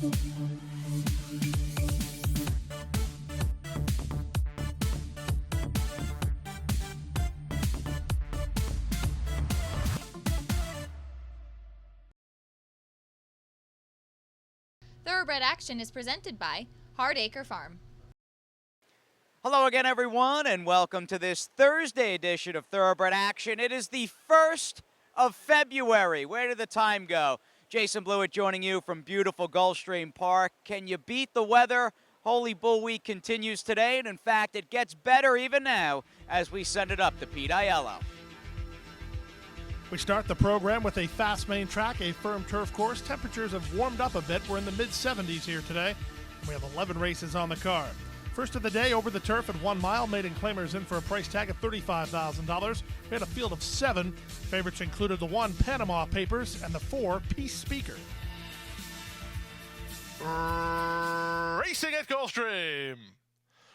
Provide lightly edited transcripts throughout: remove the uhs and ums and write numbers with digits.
Thoroughbred Action is presented by Hardacre Farm. Hello again, everyone, and welcome to this Thursday edition of Thoroughbred Action. It is the 1st of February. Where did the time go? Jason Blewett joining you from beautiful Gulfstream Park. Can you beat the weather? Holy Bull Week continues today, and in fact, it gets better even now as we send it up to Pete Aiello. We start the program with a fast main track, a firm turf course. Temperatures have warmed up a bit. We're in the mid-70s here today. We have 11 races on the card. First of the day over the turf at 1 mile. Maiden Claimers in for a price tag of $35,000. We had a field of 7. Favorites included the 1 Panama Papers and the 4 Peace Speaker. Racing at Gulfstream.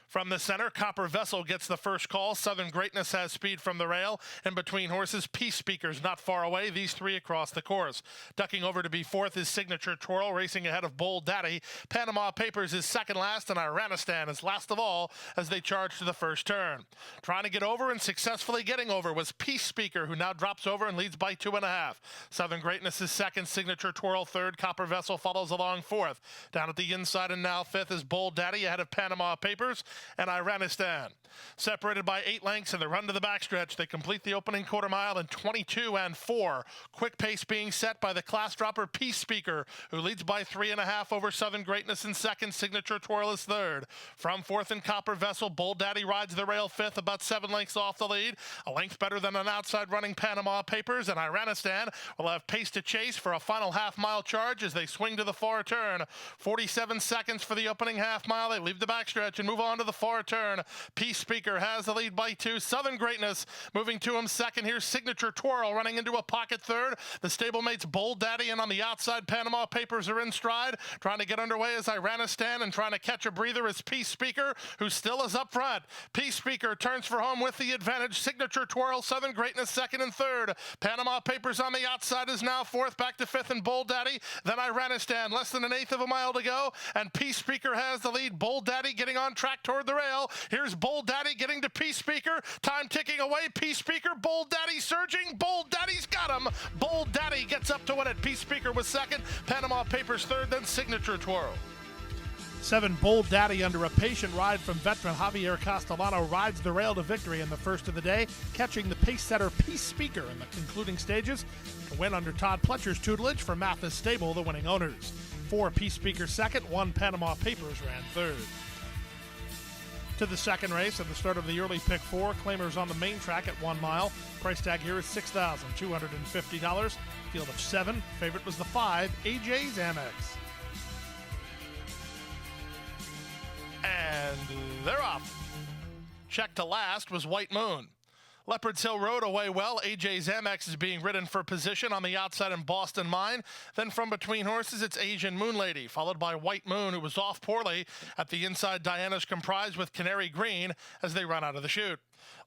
From the center, Copper Vessel gets the first call. Southern Greatness has speed from the rail. And between horses, Peace Speaker's not far away. These 3 across the course. Ducking over to be 4th is Signature Twirl, racing ahead of Bold Daddy. Panama Papers is second last, and Iranistan is last of all as they charge to the first turn. Trying to get over and successfully getting over was Peace Speaker, who now drops over and leads by 2.5. Southern Greatness is second, Signature Twirl third. Copper Vessel follows along 4th. Down at the inside and now 5th is Bold Daddy ahead of Panama Papers and Iranistan. Separated by 8 lengths in the run to the backstretch, they complete the opening quarter mile in 22 and 4. Quick pace being set by the class dropper Peace Speaker, who leads by 3.5 over Southern Greatness in second. Signature Twirl is third. From 4th and Copper Vessel, Bold Daddy rides the rail 5th, about 7 lengths off the lead. A length better than an outside running Panama Papers, and Iranistan will have pace to chase for a final half-mile charge as they swing to the far turn. 47 seconds for the opening half mile. They leave the backstretch and move on to the far turn. Peace Speaker has the lead by 2. Southern Greatness moving to him second. Here's Signature Twirl running into a pocket third. The stablemates Bold Daddy, and on the outside Panama Papers are in stride. Trying to get underway is Iranistan, and trying to catch a breather is Peace Speaker, who still is up front. Peace Speaker turns for home with the advantage. Signature Twirl, Southern Greatness second and third. Panama Papers on the outside is now 4th, back to 5th and Bold Daddy. Then Iranistan, less than 1/8 of a mile to go, and Peace Speaker has the lead. Bold Daddy getting on track toward the rail. Here's Bold Daddy getting to Peace Speaker. Time ticking away. Peace Speaker, Bold Daddy surging. Bold Daddy's got him. Bold Daddy gets up to win it. Peace Speaker was second. Panama Papers third, then Signature Twirl. 7 Bold Daddy under a patient ride from veteran Javier Castellano rides the rail to victory in the first of the day, catching the pace setter Peace Speaker in the concluding stages. The win under Todd Pletcher's tutelage for Mathis Stable, the winning owners. 4 Peace Speaker second, 1 Panama Papers ran third. To the second race at the start of the early pick 4, Claimers on the main track at 1 mile. Price tag here is $6,250. Field of 7. Favorite was the 5, AJ's Amex. And they're off. Check to last was White Moon. Leopard's Hill Road away well. AJ's Amex is being ridden for position on the outside in Boston Mine. Then from between horses, it's Asian Moon Lady, followed by White Moon, who was off poorly. At the inside, Diana's Comprise with Canary Green as they run out of the chute.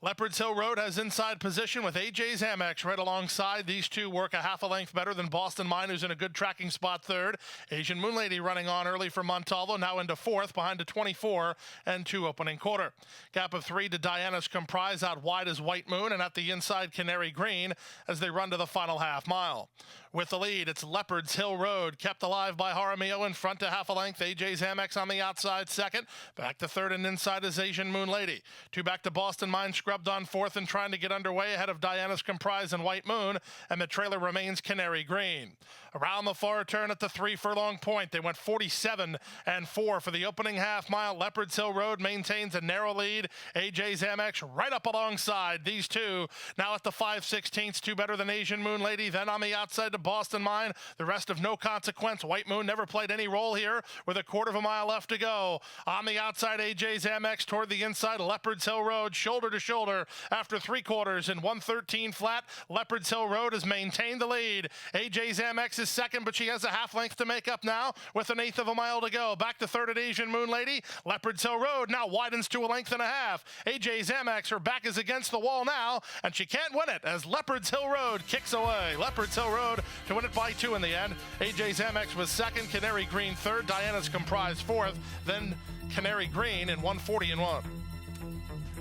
Leopard's Hill Road has inside position with AJ's Amex right alongside. These two work a half a length better than Boston Mine, who's in a good tracking spot third. Asian Moon Lady running on early for Montalvo, now into 4th behind a 24 and 2 opening quarter. Gap of 3 to Diana's Comprise, out wide as White Moon, and at the inside Canary Green as they run to the final half mile. With the lead, it's Leopard's Hill Road, kept alive by Jaramillo in front to half a length. AJ's Amex on the outside second. Back to third and inside is Asian Moon Lady. 2 back to Boston Mine, scrubbed on 4th and trying to get underway ahead of Diana's Comprise and White Moon, and the trailer remains Canary Green. Around the far turn at the 3 furlong point, they went 47 and 4 for the opening half mile. Leopard's Hill Road maintains a narrow lead. AJ's Amex right up alongside these two. Now at the 5/16, 2 better than Asian Moon Lady. Then on the outside to Boston Mine, the rest of no consequence. White Moon never played any role here with a 1/4 mile left to go. On the outside, AJ's Amex toward the inside. Leopard's Hill Road shoulder to shoulder after 3/4 in 1:13 flat. Leopard's Hill Road has maintained the lead. AJ's Amex is second, but she has a half length to make up now with an eighth of a mile to go. Back to third at Asian Moon Lady. Leopard's Hill Road now widens to a length and a half. AJ Zamex, her back is against the wall now, and she can't win it as Leopard's Hill Road kicks away. Leopard's Hill Road to win it by 2 in the end. AJ Zamex was second, Canary Green third, Diana's Comprise fourth, then Canary Green in 140-1.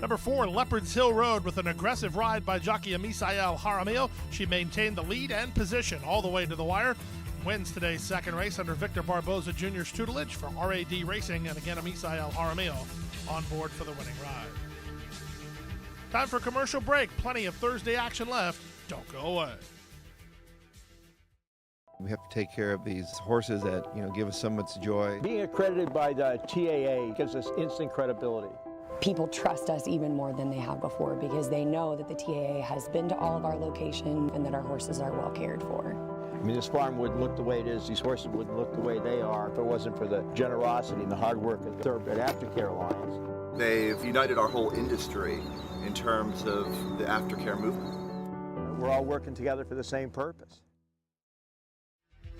Number 4, Leopard's Hill Road with an aggressive ride by jockey Misael Jaramillo. She maintained the lead and position all the way to the wire. Wins today's second race under Victor Barboza Jr.'s tutelage for RAD Racing, and again Misael Jaramillo on board for the winning ride. Time for commercial break. Plenty of Thursday action left. Don't go away. We have to take care of these horses that, give us so much joy. Being accredited by the TAA gives us instant credibility. People trust us even more than they have before because they know that the TAA has been to all of our locations and that our horses are well cared for. I mean, this farm wouldn't look the way it is, these horses wouldn't look the way they are if it wasn't for the generosity and the hard work of the Thoroughbred Aftercare Alliance. They've united our whole industry in terms of the aftercare movement. We're all working together for the same purpose.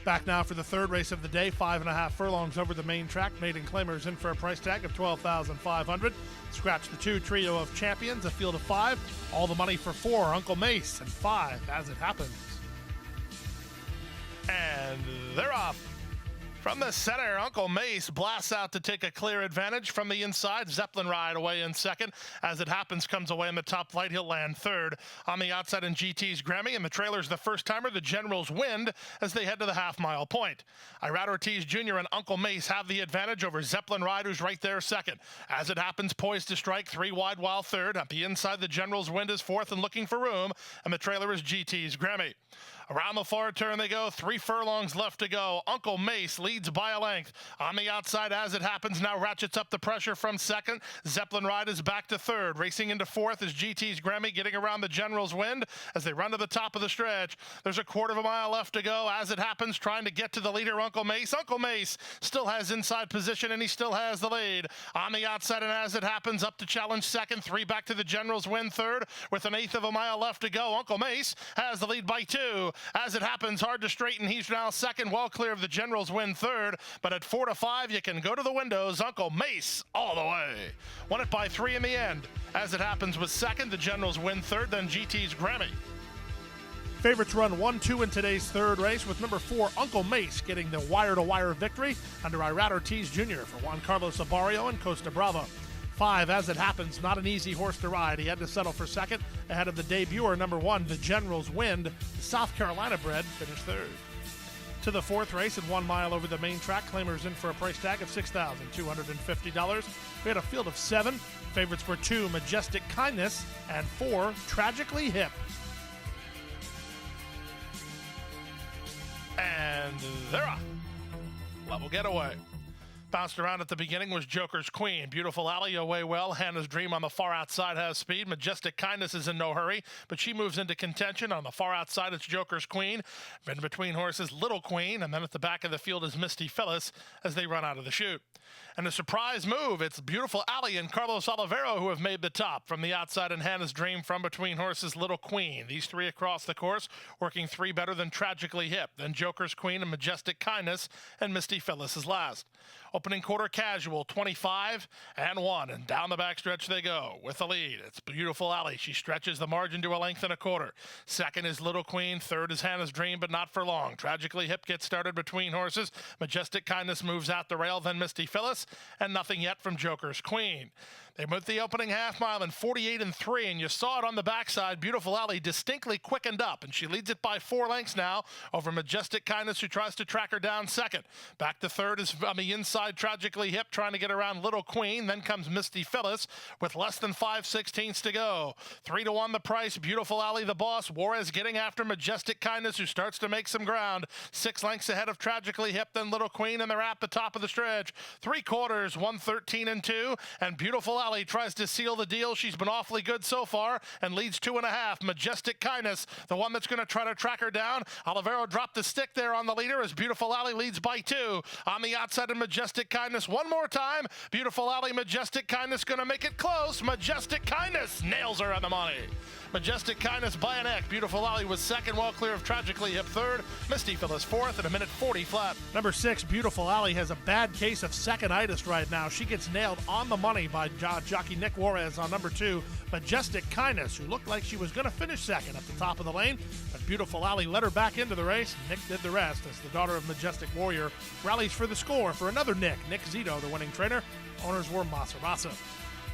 Back now for the third race of the day, 5.5 furlongs over the main track. Maiden Claimers in for a price tag of $12,500. Scratch the 2 trio of champions, a field of 5. All the money for 4, Uncle Mace, and 5 as it happens. And they're off. From the center, Uncle Mace blasts out to take a clear advantage. From the inside, Zeppelin Ride away in second. As it happens, comes away in the top flight. He'll land third. On the outside in GT's Grammy, and the trailer's the first timer, the General's Wind, as they head to the half-mile point. Irad Ortiz Jr. and Uncle Mace have the advantage over Zeppelin Ride, who's right there second. As it happens, poised to strike, 3 wide while third. At the inside, the General's Wind is fourth and looking for room, and the trailer is GT's Grammy. Around the far turn they go, 3 furlongs left to go. Uncle Mace leads by a length. On the outside, as it happens, now ratchets up the pressure from second. Zeppelin Ride is back to third. Racing into fourth is GT's Grammy, getting around the General's Wind as they run to the top of the stretch. There's a quarter of a mile left to go. As it happens, trying to get to the leader, Uncle Mace. Uncle Mace still has inside position, and he still has the lead. On the outside, and as it happens, up to challenge second. 3 back to the General's Wind third with an eighth of a mile left to go. Uncle Mace has the lead by 2. As it happens, hard to straighten. He's now second, well clear of the General's Wind third. But at 4 to 5, you can go to the windows. Uncle Mace all the way. Won it by 3 in the end. As it happens, was second, the General's Wind third, then GT's Grammy. Favorites run 1-2 in today's third race, with number 4, Uncle Mace, getting the wire-to-wire victory under Irad Ortiz Jr. for Juan Carlos Abarrio and Costa Brava. 5, as it happens, not an easy horse to ride. He had to settle for second ahead of the debuter, number 1, the General's Wind. The South Carolina bred finished third. To the fourth race at 1 mile over the main track, Claimers in for a price tag of $6,250. We had a field of 7. Favorites were 2, Majestic Kindness, and 4, Tragically Hip. And they're off. Level getaway. Bounced around at the beginning was Joker's Queen. Beautiful Alley away well. Hannah's Dream on the far outside has speed. Majestic Kindness is in no hurry, but she moves into contention. On the far outside, it's Joker's Queen. In between horses, Little Queen, and then at the back of the field is Misty Phyllis as they run out of the chute. And a surprise move, it's Beautiful Alley and Carlos Olivero who have made the top. From the outside in Hannah's Dream, from between horses, Little Queen. These 3 across the course, working 3 better than Tragically Hip. Then Joker's Queen and Majestic Kindness, and Misty Phyllis is last. Opening quarter casual, 25 and 1, and down the backstretch they go with the lead. It's Beautiful Alley. She stretches the margin to a length and a quarter. Second is Little Queen. Third is Hannah's Dream, but not for long. Tragically Hip gets started between horses. Majestic Kindness moves out the rail, then Misty Phyllis, and nothing yet from Joker's Queen. They moved the opening half mile in 48 and 3, and you saw it on the backside. Beautiful Alley distinctly quickened up, and she leads it by 4 lengths now over Majestic Kindness, who tries to track her down second. Back to third is on the inside, Tragically Hip, trying to get around Little Queen. Then comes Misty Phyllis with less than 5/16 to go. 3 to 1 the price. Beautiful Alley the boss. Juarez getting after Majestic Kindness, who starts to make some ground. 6 lengths ahead of Tragically Hip, then Little Queen, and they're at the top of the stretch. 3 quarters, 113 and 2, and Beautiful Alley Alley tries to seal the deal. She's been awfully good so far and leads 2.5. Majestic Kindness, the one that's going to try to track her down. Olivero dropped the stick there on the leader as Beautiful Alley leads by 2. On the outside of Majestic Kindness one more time. Beautiful Alley, Majestic Kindness going to make it close. Majestic Kindness nails her on the money. Majestic Kindness by a neck. Beautiful Alley was second, well clear of Tragically Hip third. Misty Phyllis fourth at 1:40 flat. Number 6, Beautiful Alley, has a bad case of second-itis right now. She gets nailed on the money by jockey Nick Juarez on number 2, Majestic Kindness, who looked like she was going to finish second at the top of the lane. But Beautiful Alley led her back into the race. Nick did the rest as the daughter of Majestic Warrior rallies for the score for another Nick Zito, the winning trainer. Owners were Masarasa.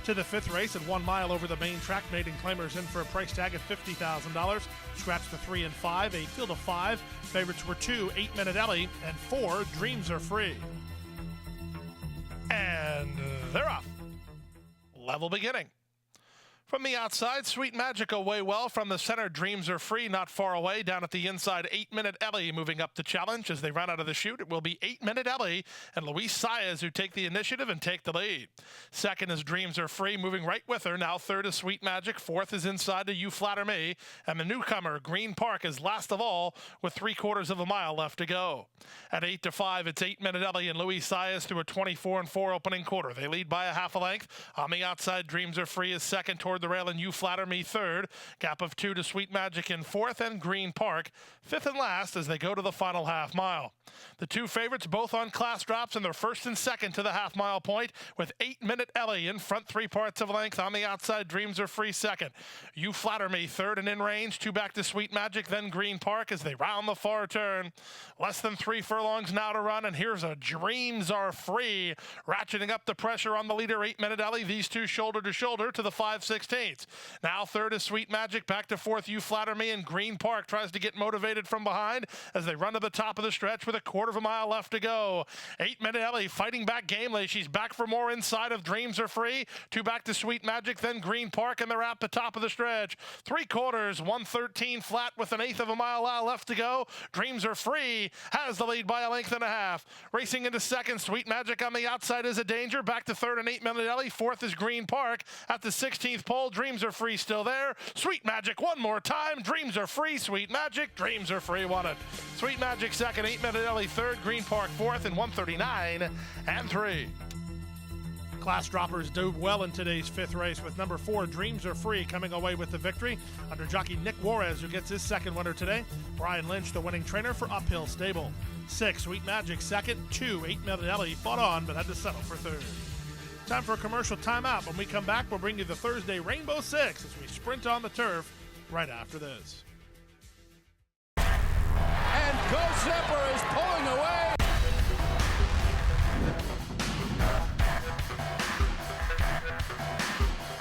To the 5th race at 1 mile over the main track, maiden claimers in for a price tag of $50,000. Scratch the 3 and 5, a field of 5. Favorites were 2, 8 Minute Ellie, and 4, Dreams Are Free. And they're off. Level beginning. From the outside, Sweet Magic away well. From the center, Dreams Are Free, not far away. Down at the inside, 8 Minute Ellie moving up the challenge. As they run out of the chute, it will be 8 Minute Ellie and Luis Saez who take the initiative and take the lead. Second is Dreams Are Free, moving right with her. Now third is Sweet Magic. Fourth is inside to You Flatter Me. And the newcomer, Green Park, is last of all with 3/4 of a mile left to go. At 8 to 5, it's 8 Minute Ellie and Luis Saez through a 24 and 4 opening quarter. They lead by a half a length. On the outside, Dreams Are Free is second toward the rail and You Flatter Me third. Gap of 2 to Sweet Magic in fourth and Green Park fifth and last as they go to the final half mile. The two favorites both on class drops and they're first and second to the half mile point with 8 Minute Ellie in front 3/4 of a length. On the outside, Dreams Are Free second. You Flatter Me third and in range. 2 back to Sweet Magic, then Green Park as they round the far turn. Less than 3 furlongs now to run, and here's a Dreams Are Free ratcheting up the pressure on the leader, 8 Minute Ellie. These two shoulder to shoulder to the 5/16. Now third is Sweet Magic, back to fourth You Flatter Me, and Green Park tries to get motivated from behind as they run to the top of the stretch with a 1/4 mile left to go. 8 Minute Ellie fighting back gamely. She's back for more inside of Dreams Are Free. 2 back to Sweet Magic, then Green Park, and they're at the top of the stretch. 3/4, 1:13 flat with an 1/8 of a mile left to go. Dreams Are Free has the lead by a length and a half. Racing into second, Sweet Magic on the outside is a danger. Back to third and 8 Minute Ellie. Fourth is Green Park. At the 16th pole, Dreams Are Free still there. Sweet Magic one more time. Dreams Are Free. Sweet Magic. Dreams Are Free won it. Sweet Magic second, 8 Minute Ellie third, Green Park fourth, and 1:39 and 3. Class droppers dove well in today's 5th race with number 4, Dreams Are Free, coming away with the victory under jockey Nick Juarez, who gets his second winner today. Brian Lynch, the winning trainer for Uphill Stable. 6, Sweet Magic second. 2, 8 Minute Ellie fought on but had to settle for third. Time for a commercial timeout. When we come back, we'll bring you the Thursday Rainbow Six as we sprint on the turf right after this. And Go Zipper is pulling away.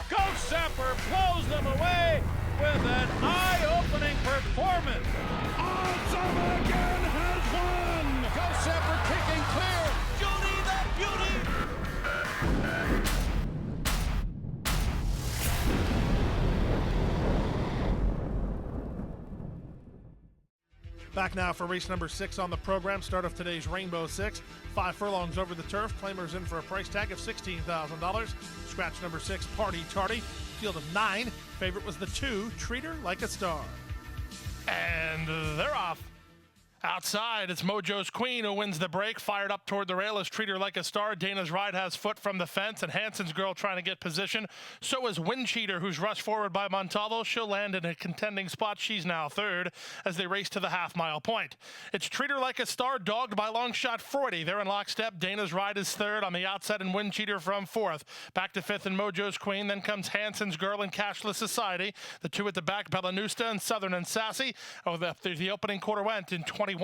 Go Zipper blows them away with an eye-opening performance. Awesome again has won. Go Zipper kicking clear. Judy the Beauty. Back now for race number 6 on the program. Start of today's Rainbow Six. 5 furlongs over the turf. Claimers in for a price tag of $16,000. Scratch number 6, Party Tardy. Field of 9. Favorite was the 2, Treat Her Like a Star. And they're off. Outside, it's Mojo's Queen who wins the break. Fired up toward the rail is Treat Her Like a Star. Dana's Ride has foot from the fence, and Hanson's Girl trying to get position. So is Wind Cheater, who's rushed forward by Montalvo. She'll land in a contending spot. She's now third as they race to the half-mile point. It's Treat Her Like a Star, dogged by Long Shot 40. They're in lockstep. Dana's Ride is third on the outside, and Wind Cheater from fourth. Back to fifth and Mojo's Queen. Then comes Hanson's Girl and Cashless Society. The two at the back, Bellanusta and Southern and Sassy. Oh, the opening quarter went in 21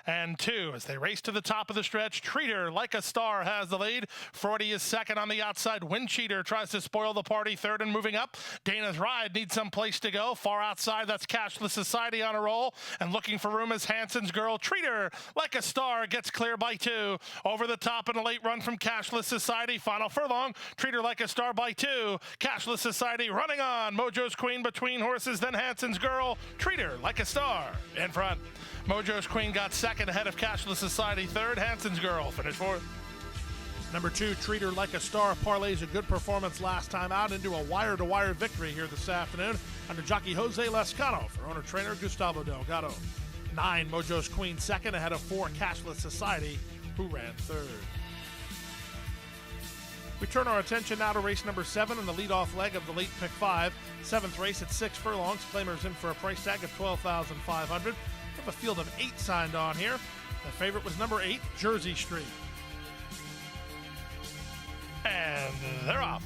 and 2 as they race to the top of the stretch. Treat Her Like a Star has the lead. Freudy is second on the outside. Wind Cheater tries to spoil the party, third and moving up. Dana's Ride needs some place to go. Far outside, that's Cashless Society on a roll, and looking for room is Hanson's Girl. Treat Her Like a Star gets clear by 2. Over the top in a late run from Cashless Society. Final furlong, Treat Her Like a Star by 2. Cashless Society running on. Mojo's Queen between horses, then Hanson's Girl. Treat Her Like a Star in front. Mojo's Queen got second ahead of Cashless Society third. Hanson's Girl finished fourth. Number 2, Treat Her Like a Star, parlays a good performance last time out into a wire-to-wire victory here this afternoon under jockey Jose Lescano for owner-trainer Gustavo Delgado. 9, Mojo's Queen second ahead of 4, Cashless Society, who ran third. We turn our attention now to race number 7 in the leadoff leg of the late pick 5. 7th race at 6 furlongs. Claimers in for a price tag of $12,500. We have a field of 8 signed on here. The favorite was number 8, Jersey Street. And they're off.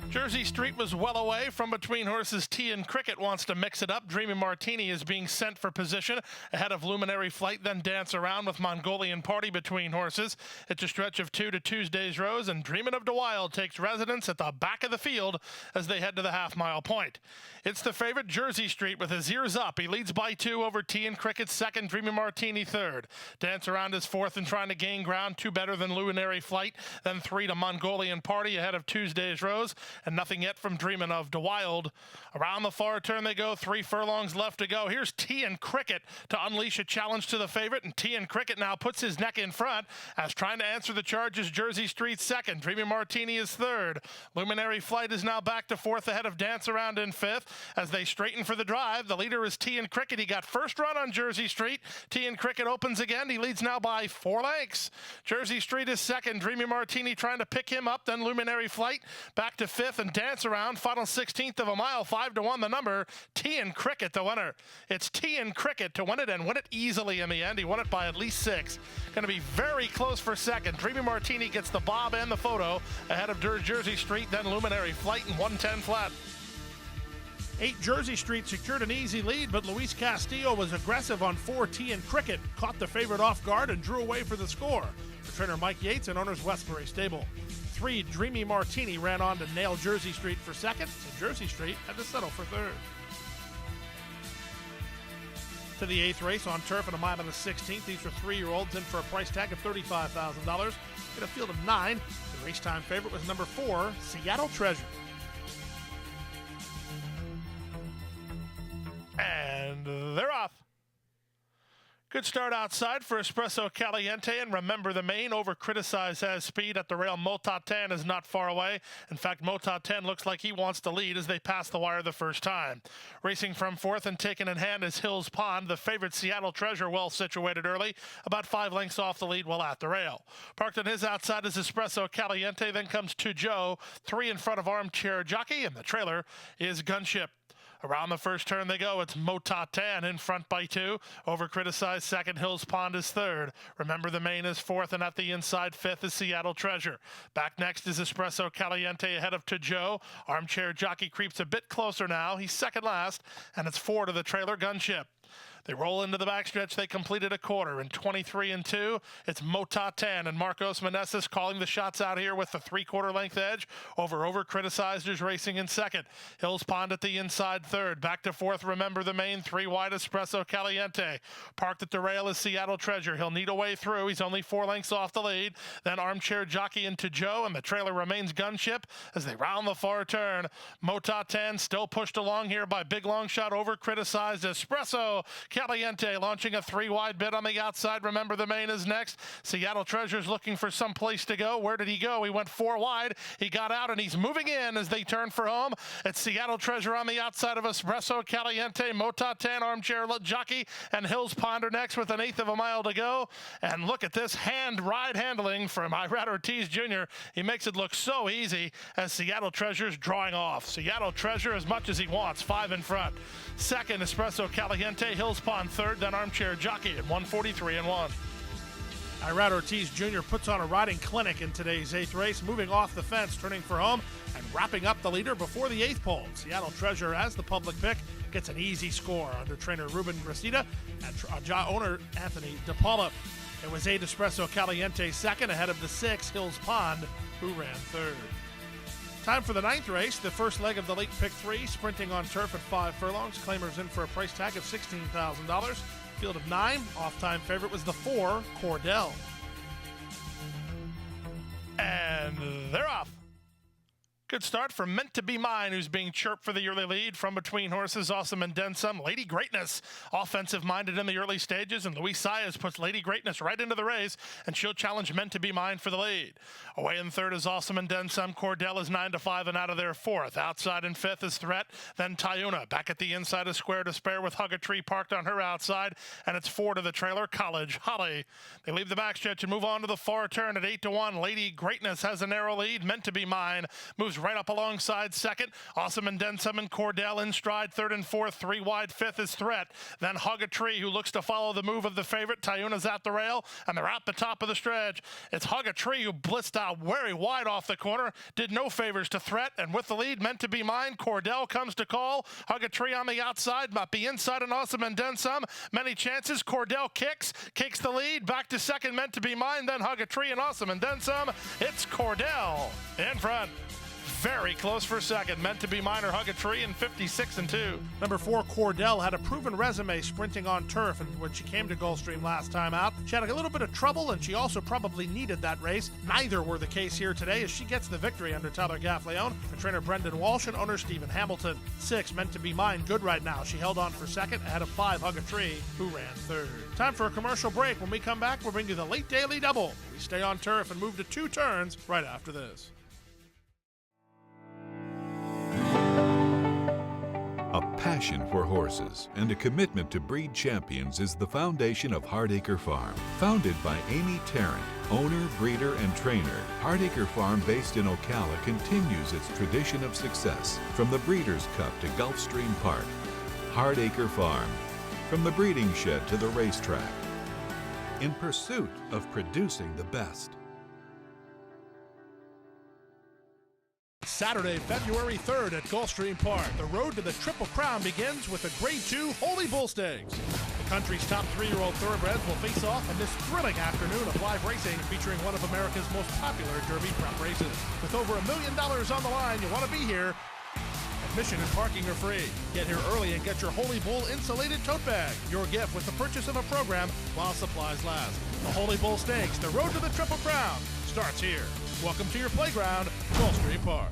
Jersey Street was well away from between horses. Tea and Cricket wants to mix it up. Dreamy Martini is being sent for position ahead of Luminary Flight, then Dance Around with Mongolian Party between horses. It's a stretch of 2 to Tuesday's Rose, and Dreamin' of the Wild takes residence at the back of the field as they head to the half-mile point. It's the favorite, Jersey Street, with his ears up. He leads by 2 over Tea and Cricket second, Dreamy Martini third. Dance Around is fourth and trying to gain ground, 2 better than Luminary Flight, then 3 to Mongolian Party ahead of Tuesday's Rose, and nothing yet from Dreamin' of the Wild. Around the far turn they go, 3 furlongs left to go. Here's Tea and Cricket to unleash a challenge to the favorite, and Tea and Cricket now puts his neck in front as trying to answer the charge is Jersey Street second. Dreamy Martini is third. Luminary Flight is now back to fourth ahead of Dance Around in fifth. As they straighten for the drive, the leader is Tea and Cricket. He got first run on Jersey Street. Tea and Cricket opens again. He leads now by 4 lengths. Jersey Street is second. Dreamy Martini trying to pick him up. Then Luminary Flight back to fifth, and Dance Around, final 16th of a mile, 5 to 1 the number. Tea and Cricket the winner. It's Tea and Cricket to win it, and win it easily in the end. He won it by at least 6. Going to be very close for second. Dreamy Martini gets the bob and the photo ahead of Jersey Street, then Luminary Flight in 110 flat. 8, Jersey Street secured an easy lead, but Luis Castillo was aggressive on 4, Tea and Cricket, caught the favorite off guard and drew away for the score. For trainer Mike Yates and owners Westbury Stable. 3, Dreamy Martini ran on to nail Jersey Street for second, so Jersey Street had to settle for third. To the 8th race on turf in a mile and a 16th. These are 3-year-olds in for a price tag of $35,000. In a field of 9, the race time favorite was number 4, Seattle Treasure. And they're off. Good start outside for Espresso Caliente, and Remember the Main over-criticized as speed at the rail. Motaten is not far away. In fact, Motaten looks like he wants to lead as they pass the wire the first time. Racing from fourth and taken in hand is Hills Pond, the favorite Seattle Treasure, well situated early, about 5 lengths off the lead while at the rail. Parked on his outside is Espresso Caliente, then comes To Joe, 3 in front of Armchair Jockey, and the trailer is Gunship. Around the first turn they go. It's Motaten in front by 2. Over-criticized second. Hills Pond is third. Remember the Main is fourth, and at the inside 5th is Seattle Treasure. Back next is Espresso Caliente ahead of To Joe. Armchair Jockey creeps a bit closer now. He's second last, and it's 4 to the trailer Gunship. They roll into the backstretch. They completed a quarter in 23 and 2. It's Motaten and Marcos Meneses calling the shots out here with the 3/4 length edge over criticized is racing in second. Hills Pond at the inside third. Back to fourth. Remember the Main. 3 wide Espresso Caliente. Parked at the rail is Seattle Treasure. He'll need a way through. He's only 4 lengths off the lead. Then Armchair Jockey into Joe, and the trailer remains Gunship as they round the far turn. Motaten still pushed along here by Big Long Shot over criticized Espresso Caliente launching a 3 wide bid on the outside. Remember the Main is next. Seattle Treasure's looking for some place to go. Where did he go? He went 4 wide. He got out and he's moving in as they turn for home. It's Seattle Treasure on the outside of Espresso Caliente, Motaten, Armchair Jockey, and Hills Pond are next with an 1/8 of a mile to go. And look at this ride handling from Irad Ortiz Jr. He makes it look so easy as Seattle Treasure's drawing off. Seattle Treasure as much as he wants, 5 in front. Second, Espresso Caliente, Hills Pond third, then Armchair Jockey at 143 and 1. Irad Ortiz Jr. puts on a riding clinic in today's 8th race, moving off the fence, turning for home, and wrapping up the leader before the 8th pole. Seattle Treasure, as the public pick, gets an easy score under trainer Ruben Gracida and owner Anthony DePaula. It was 8 Espresso Caliente second, ahead of the 6 Hills Pond, who ran third. Time for the 9th race, the first leg of the late pick 3, sprinting on turf at 5 furlongs. Claimers in for a price tag of $16,000. Field of 9, off-time favorite was the 4, Cordell. And they're off. Good start for Meant to Be Mine, who's being chirped for the early lead. From between horses, Awesome and Then Some. Lady Greatness, offensive-minded in the early stages, and Luis Saez puts Lady Greatness right into the race, and she'll challenge Meant to Be Mine for the lead. Away in third is Awesome and Then Some. Cordell is 9-5 and out of there fourth. Outside in fifth is Threat, then Tayuna. Back at the inside is Square to Spare with Hug a Tree parked on her outside, and it's 4 to the trailer, College Holly. They leave the backstretch and move on to the far turn at 8-1. Lady Greatness has a narrow lead. Meant to Be Mine moves right up alongside second. Awesome and Then Some and Cordell in stride third and fourth. 3 wide fifth is Threat. Then Hug a Tree, who looks to follow the move of the favorite. Tayuna's at the rail, and they're at the top of the stretch. It's Hug a Tree who blitzed out very wide off the corner. Did no favors to Threat, and with the lead, Meant to Be Mine, Cordell comes to call. Hug a Tree on the outside, might be inside and Awesome and Then Some. Many chances. Cordell kicks the lead. Back to second, Meant to Be Mine, then Hug a Tree and Awesome and Then Some. It's Cordell in front. Very close for second. Meant to Be Mine or Hug a Tree in 56-2. Number 4, Cordell, had a proven resume sprinting on turf, and when she came to Gulfstream last time out, she had a little bit of trouble, and she also probably needed that race. Neither were the case here today, as she gets the victory under Tyler Gaffleone and trainer Brendan Walsh and owner Stephen Hamilton. 6, Meant to Be Mine, good right now. She held on for second, ahead of 5, Hug a Tree, who ran third. Time for a commercial break. When we come back, we'll bring you the late daily double. We stay on turf and move to 2 turns right after this. A passion for horses and a commitment to breed champions is the foundation of Hardacre Farm. Founded by Amy Tarrant, owner, breeder, and trainer, Hardacre Farm, based in Ocala, continues its tradition of success from the Breeders' Cup to Gulfstream Park. Hardacre Farm, from the breeding shed to the racetrack, in pursuit of producing the best. Saturday, February 3rd at Gulfstream Park. The road to the Triple Crown begins with the Grade 2 Holy Bull Stakes. The country's top 3-year-old thoroughbreds will face off in this thrilling afternoon of live racing featuring one of America's most popular Derby prep races. With over $1 million on the line, you want to be here. Admission and parking are free. Get here early and get your Holy Bull insulated tote bag. Your gift with the purchase of a program while supplies last. The Holy Bull Stakes, the road to the Triple Crown, starts here. Welcome to your playground, Gulfstream Park.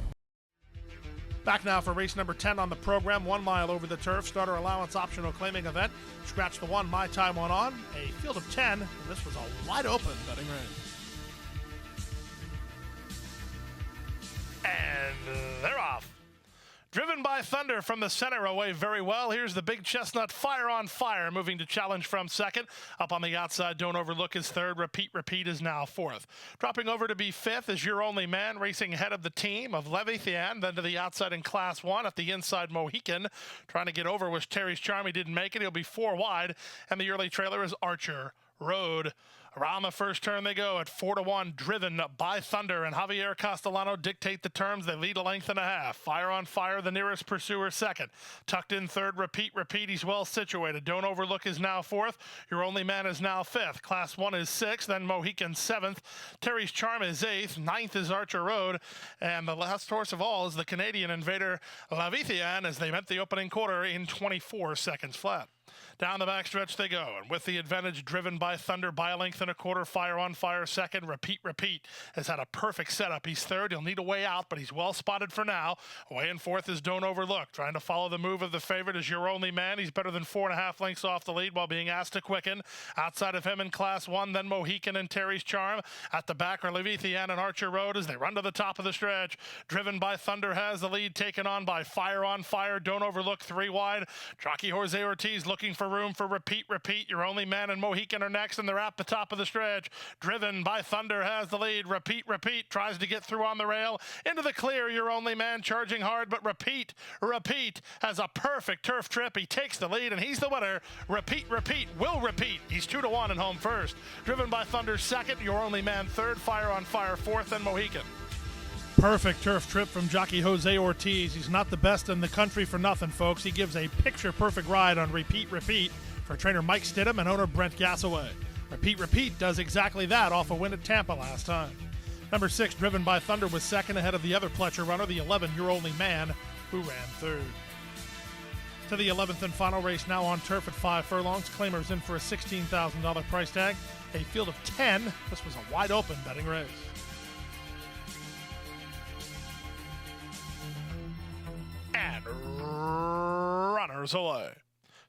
Back now for race number 10 on the program, 1 mile over the turf, starter allowance optional claiming event. Scratch the 1, my time went on. A field of 10, and this was a wide open betting race. And they're off. Driven by Thunder from the center, away very well. Here's the Big Chestnut, Fire on Fire, moving to challenge from second. Up on the outside, Don't Overlook is third. Repeat is now fourth. Dropping over to be fifth is Your Only Man, racing ahead of the team of Leviathan. Then to the outside in Class 1 at the inside, Mohican. Trying to get over was Terry's Charm. He didn't make it. He'll be 4 wide. And the early trailer is Archer Road. Around the first turn they go at 4-1, Driven by Thunder, and Javier Castellano dictate the terms. They lead a length and a half. Fire on Fire, the nearest pursuer, second. Tucked in third, Repeat, he's well situated. Don't Overlook is now fourth. Your Only Man is now fifth. Class 1 is sixth, then Mohican seventh. Terry's Charm is eighth. Ninth is Archer Road. And the last horse of all is the Canadian Invader, Leviathan, as they met the opening quarter in 24 seconds flat. Down the backstretch they go, and with the advantage, Driven by Thunder by a length and a quarter. Fire on Fire second. Repeat has had a perfect setup. He's third. He'll need a way out, but he's well spotted for now. Away in fourth is Don't Overlook. Trying to follow the move of the favorite is Your Only Man. He's better than 4.5 lengths off the lead while being asked to quicken. Outside of him in Class 1, then Mohican and Terry's Charm. At the back are Leviathan and Archer Road as they run to the top of the stretch. Driven by Thunder has the lead, taken on by Fire on Fire. Don't Overlook 3 wide. Jockey Jose Ortiz looking for room for Repeat. Your Only Man and Mohican are next, and they're at the top of the stretch. Driven by Thunder has the lead. Repeat tries to get through on the rail. Into the clear, Your Only Man charging hard, but Repeat has a perfect turf trip. He takes the lead, and he's the winner. Repeat will repeat. He's 2-1 and home first. Driven by Thunder second, Your Only Man third, Fire on Fire fourth, and Mohican. Perfect turf trip from jockey Jose Ortiz. He's not the best in the country for nothing, folks. He gives a picture-perfect ride on Repeat for trainer Mike Stidham and owner Brent Gassaway. Repeat does exactly that off a win at Tampa last time. Number 6, Driven by Thunder, was second ahead of the other Pletcher runner, the 11, Your Only Man, who ran third. To the 11th and final race, now on turf at 5 furlongs. Claimers in for a $16,000 price tag. A field of 10. This was a wide-open betting race. runners away.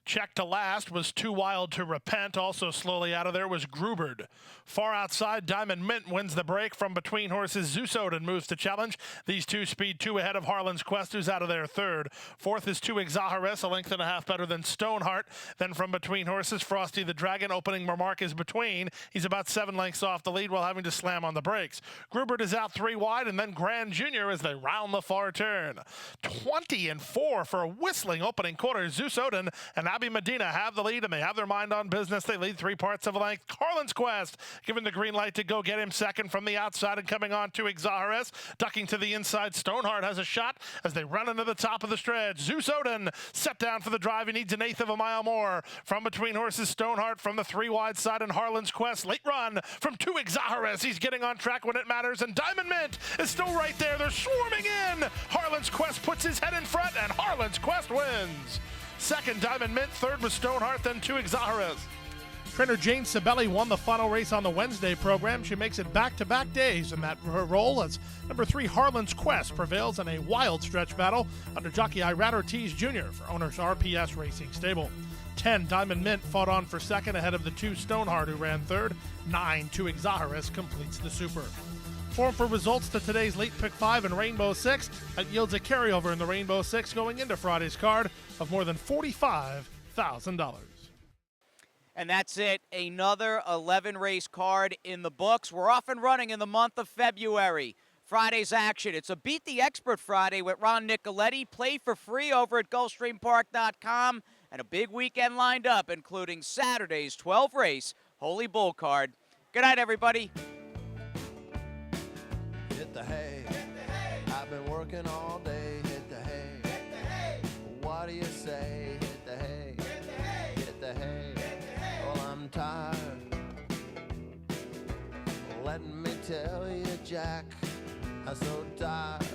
Check to last was Too Wild to Repent. Also slowly out of there was Gruberd. Far outside, Diamond Mint wins the break. From between horses, Zeus Odin moves to challenge. These two speed 2 ahead of Harlan's Quest, who's out of there third. Fourth is 2 Exaharis, a length and a half better than Stoneheart. Then from between horses, Frosty the Dragon opening remark is between. He's about 7 lengths off the lead while having to slam on the brakes. Gruberd is out 3 wide, and then Grand Junior as they round the far turn. 20-4 for a whistling opening quarter. Zeus Odin and Abby Medina have the lead, and they have their mind on business. They lead 3 parts of a length. Harlan's Quest given the green light to go get him second from the outside, and coming on to Exaharis. Ducking to the inside, Stoneheart has a shot as they run into the top of the stretch. Zeus Odin set down for the drive. He needs 1/8 of a mile more. From between horses, Stoneheart from the 3 wide side, and Harlan's Quest. Late run from 2 Exaharis. He's getting on track when it matters, and Diamond Mint is still right there. They're swarming in. Harlan's Quest puts his head in front, and Harlan's Quest wins. Second, Diamond Mint. Third was Stoneheart, then 2 Exaharis. Trainer Jane Sibeli won the final race on the Wednesday program. She makes it back-to-back days in that her role as number 3 Harlan's Quest prevails in a wild stretch battle under jockey Irad Ortiz Jr. for owner's RPS Racing Stable. 10 Diamond Mint fought on for second ahead of the 2 Stoneheart, who ran third. 9 2 Exaharis completes the super. Form for results to today's Late Pick 5 and Rainbow 6. That yields a carryover in the Rainbow 6 going into Friday's card of more than $45,000. And that's it. Another 11-race card in the books. We're off and running in the month of February. Friday's action. It's a Beat the Expert Friday with Ron Nicoletti. Play for free over at Gulfstreampark.com. And a big weekend lined up, including Saturday's 12-race Holy Bull card. Good night, everybody. Hit the hay. I've been working all day. Hit the hay. What do you say? Hit the hay. Hit the hay. Well, I'm tired. Let me tell you, Jack, I'm so tired.